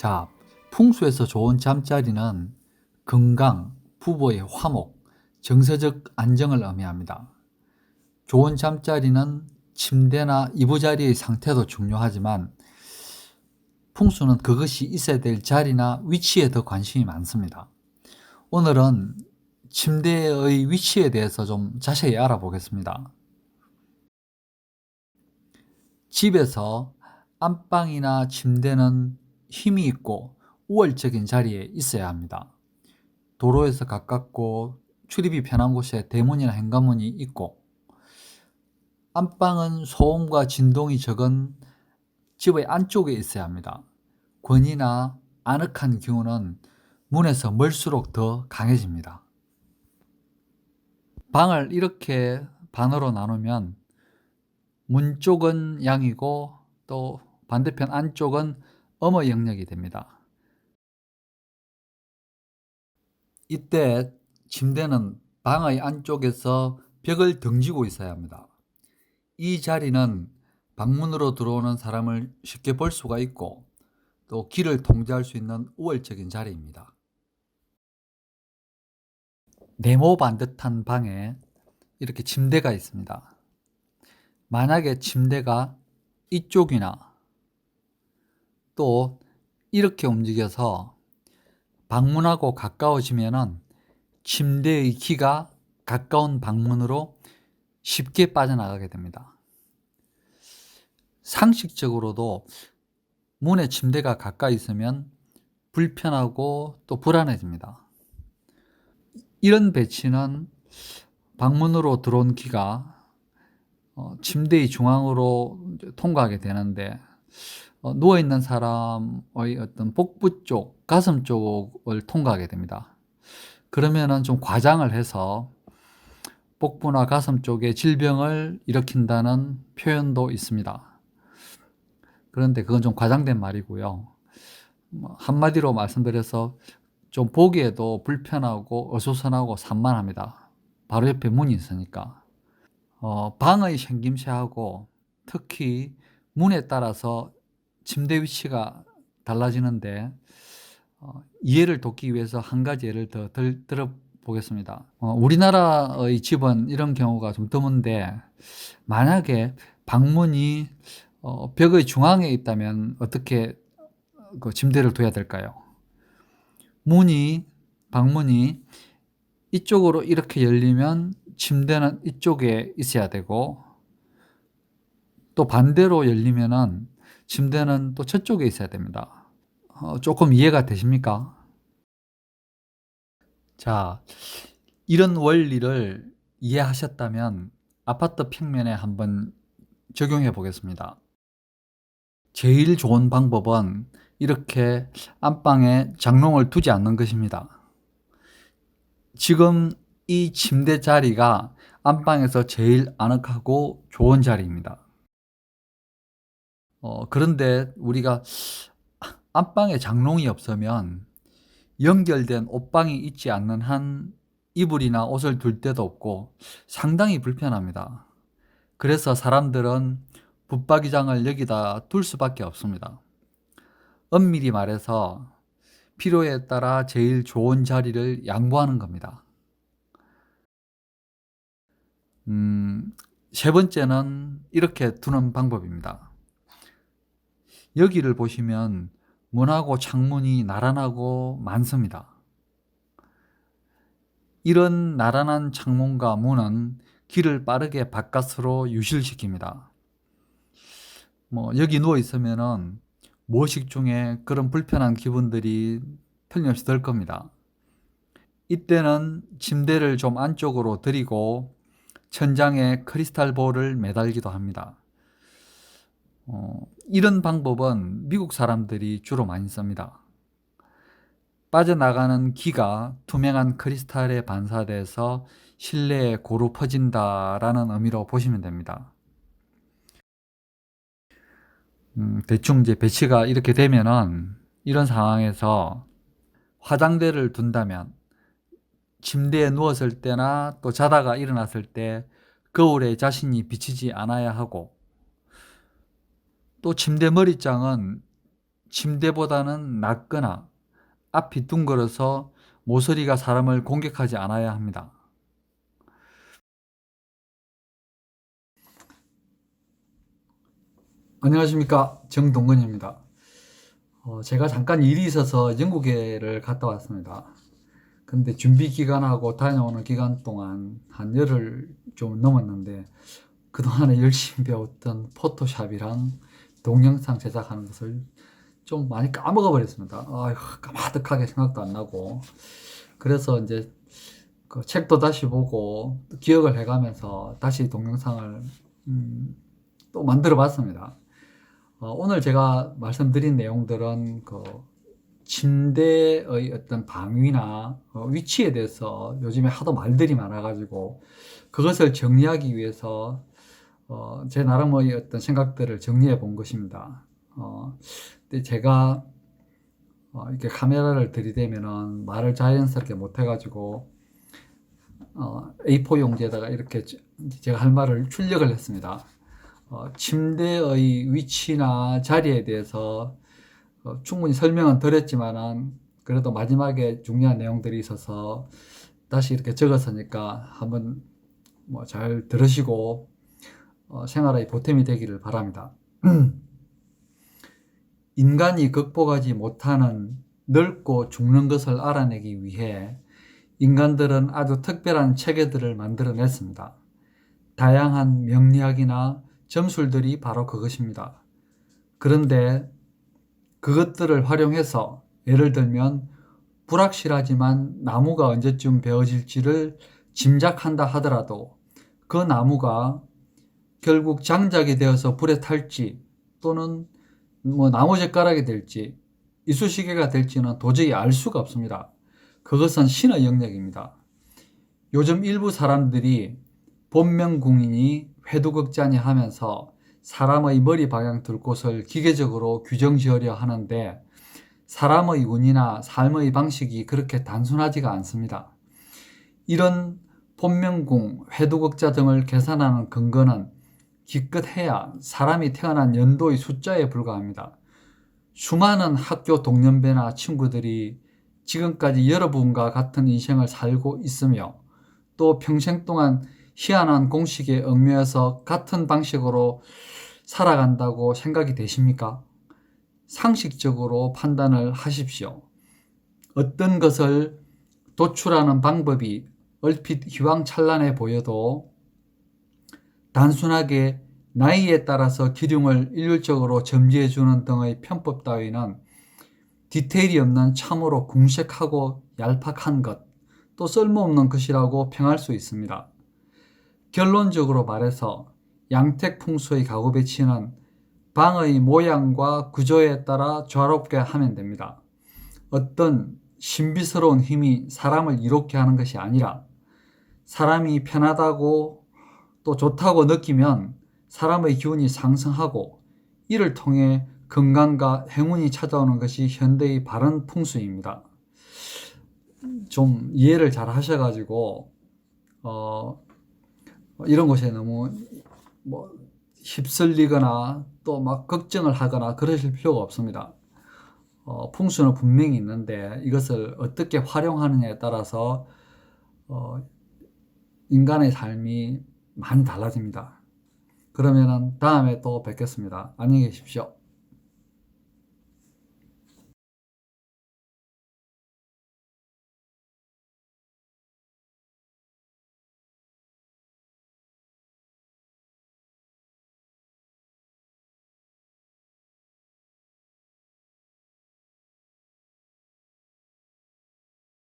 자, 풍수에서 좋은 잠자리는 건강, 부부의 화목, 정서적 안정을 의미합니다. 좋은 잠자리는 침대나 이부자리의 상태도 중요하지만 풍수는 그것이 있어야 될 자리나 위치에 더 관심이 많습니다. 오늘은 침대의 위치에 대해서 좀 자세히 알아보겠습니다. 집에서 안방이나 침대는 힘이 있고 우월적인 자리에 있어야 합니다. 도로에서 가깝고 출입이 편한 곳에 대문이나 현관문이 있고, 안방은 소음과 진동이 적은 집의 안쪽에 있어야 합니다. 권위나 아늑한 기운은 문에서 멀수록 더 강해집니다. 방을 이렇게 반으로 나누면 문 쪽은 양이고 또 반대편 안쪽은 음의 영역이 됩니다. 이때 침대는 방의 안쪽에서 벽을 등지고 있어야 합니다. 이 자리는 방문으로 들어오는 사람을 쉽게 볼 수가 있고 또 길을 통제할 수 있는 우월적인 자리입니다. 네모 반듯한 방에 이렇게 침대가 있습니다. 만약에 침대가 이쪽이나 또 이렇게 움직여서 방문하고 가까워지면은 침대의 키가 가까운 방문으로 쉽게 빠져나가게 됩니다. 상식적으로도 문에 침대가 가까이 있으면 불편하고 또 불안해집니다. 이런 배치는 방문으로 들어온 기가 침대의 중앙으로 통과하게 되는데 누워있는 사람의 어떤 복부 쪽, 가슴 쪽을 통과하게 됩니다. 그러면은 좀 과장을 해서 복부나 가슴 쪽에 질병을 일으킨다는 표현도 있습니다. 그런데 그건 좀 과장된 말이고요. 한마디로 말씀드려서 좀 보기에도 불편하고 어수선하고 산만합니다. 바로 옆에 문이 있으니까. 방의 생김새하고 특히 문에 따라서 침대 위치가 달라지는데 이해를 돕기 위해서 한 가지 예를 더 들어보겠습니다. 우리나라의 집은 이런 경우가 좀 드문데 만약에 방문이 벽의 중앙에 있다면 어떻게 그 침대를 둬야 될까요? 방문이 이쪽으로 이렇게 열리면 침대는 이쪽에 있어야 되고 또 반대로 열리면은 침대는 또 저쪽에 있어야 됩니다. 조금 이해가 되십니까? 자, 이런 원리를 이해하셨다면 아파트 평면에 한번 적용해 보겠습니다. 제일 좋은 방법은 이렇게 안방에 장롱을 두지 않는 것입니다. 지금 이 침대 자리가 안방에서 제일 아늑하고 좋은 자리입니다. 그런데 우리가 안방에 장롱이 없으면 연결된 옷방이 있지 않는 한 이불이나 옷을 둘 데도 없고 상당히 불편합니다. 그래서 사람들은 붙박이장을 여기다 둘 수밖에 없습니다. 엄밀히 말해서 필요에 따라 제일 좋은 자리를 양보하는 겁니다. 세 번째는 이렇게 두는 방법입니다. 여기를 보시면 문하고 창문이 나란하고 많습니다. 이런 나란한 창문과 문은 길을 빠르게 바깥으로 유실시킵니다. 여기 누워 있으면은 무의식 중에 그런 불편한 기분들이 틀림없이 들 겁니다. 이때는 침대를 좀 안쪽으로 들이고 천장에 크리스탈 볼을 매달기도 합니다. 이런 방법은 미국 사람들이 주로 많이 씁니다. 빠져나가는 기가 투명한 크리스탈에 반사돼서 실내에 고루 퍼진다라는 의미로 보시면 됩니다. 대충 이제 배치가 이렇게 되면은 이런 상황에서 화장대를 둔다면 침대에 누웠을 때나 또 자다가 일어났을 때 거울에 자신이 비치지 않아야 하고, 또 침대 머리장은 침대보다는 낮거나 앞이 둥글어서 모서리가 사람을 공격하지 않아야 합니다. 안녕하십니까, 정동건입니다. 제가 잠깐 일이 있어서 영국에를 갔다 왔습니다. 근데 준비 기간하고 다녀오는 기간 동안 한 열흘 좀 넘었는데, 그동안에 열심히 배웠던 포토샵이랑 동영상 제작하는 것을 좀 많이 까먹어 버렸습니다. 까마득하게 생각도 안 나고. 그래서 이제 그 책도 다시 보고 기억을 해가면서 다시 동영상을 또 만들어 봤습니다. 오늘 제가 말씀드린 내용들은 그 침대의 어떤 방위나 위치에 대해서 요즘에 하도 말들이 많아가지고 그것을 정리하기 위해서 제 나름의 어떤 생각들을 정리해 본 것입니다. 근데 제가 이렇게 카메라를 들이대면은 말을 자연스럽게 못 해가지고 A4 용지에다가 이렇게 제가 할 말을 출력을 했습니다. 침대의 위치나 자리에 대해서 충분히 설명은 드렸지만은 그래도 마지막에 중요한 내용들이 있어서 다시 이렇게 적었으니까 한번 잘 들으시고 생활의 보탬이 되기를 바랍니다. 인간이 극복하지 못하는 늙고 죽는 것을 알아내기 위해 인간들은 아주 특별한 체계들을 만들어냈습니다. 다양한 명리학이나 점술들이 바로 그것입니다. 그런데 그것들을 활용해서 예를 들면 불확실하지만 나무가 언제쯤 베어질지를 짐작한다 하더라도 그 나무가 결국 장작이 되어서 불에 탈지 또는 나무젓가락이 될지 이쑤시개가 될지는 도저히 알 수가 없습니다. 그것은 신의 영역입니다. 요즘 일부 사람들이 본명궁이니 회두극자니 하면서 사람의 머리 방향 둘 곳을 기계적으로 규정 지으려 하는데 사람의 운이나 삶의 방식이 그렇게 단순하지가 않습니다. 이런 본명궁, 회두극자 등을 계산하는 근거는 기껏해야 사람이 태어난 연도의 숫자에 불과합니다. 수많은 학교 동년배나 친구들이 지금까지 여러분과 같은 인생을 살고 있으며 또 평생 동안 희한한 공식에 얽매여서 같은 방식으로 살아간다고 생각이 되십니까? 상식적으로 판단을 하십시오. 어떤 것을 도출하는 방법이 얼핏 휘황찬란해 보여도 단순하게 나이에 따라서 기륭을 일률적으로 점지해주는 등의 편법 따위는 디테일이 없는 참으로 궁색하고 얄팍한 것, 또 쓸모없는 것이라고 평할 수 있습니다. 결론적으로 말해서 양택풍수의 가구 배치는 방의 모양과 구조에 따라 조화롭게 하면 됩니다. 어떤 신비스러운 힘이 사람을 이롭게 하는 것이 아니라 사람이 편하다고 또 좋다고 느끼면 사람의 기운이 상승하고 이를 통해 건강과 행운이 찾아오는 것이 현대의 바른 풍수입니다. 좀 이해를 잘 하셔가지고 이런 것에 너무 휩쓸리거나 또 막 걱정을 하거나 그러실 필요가 없습니다. 풍수는 분명히 있는데 이것을 어떻게 활용하느냐에 따라서 인간의 삶이 많이 달라집니다. 그러면은 다음에 또 뵙겠습니다. 안녕히 계십시오.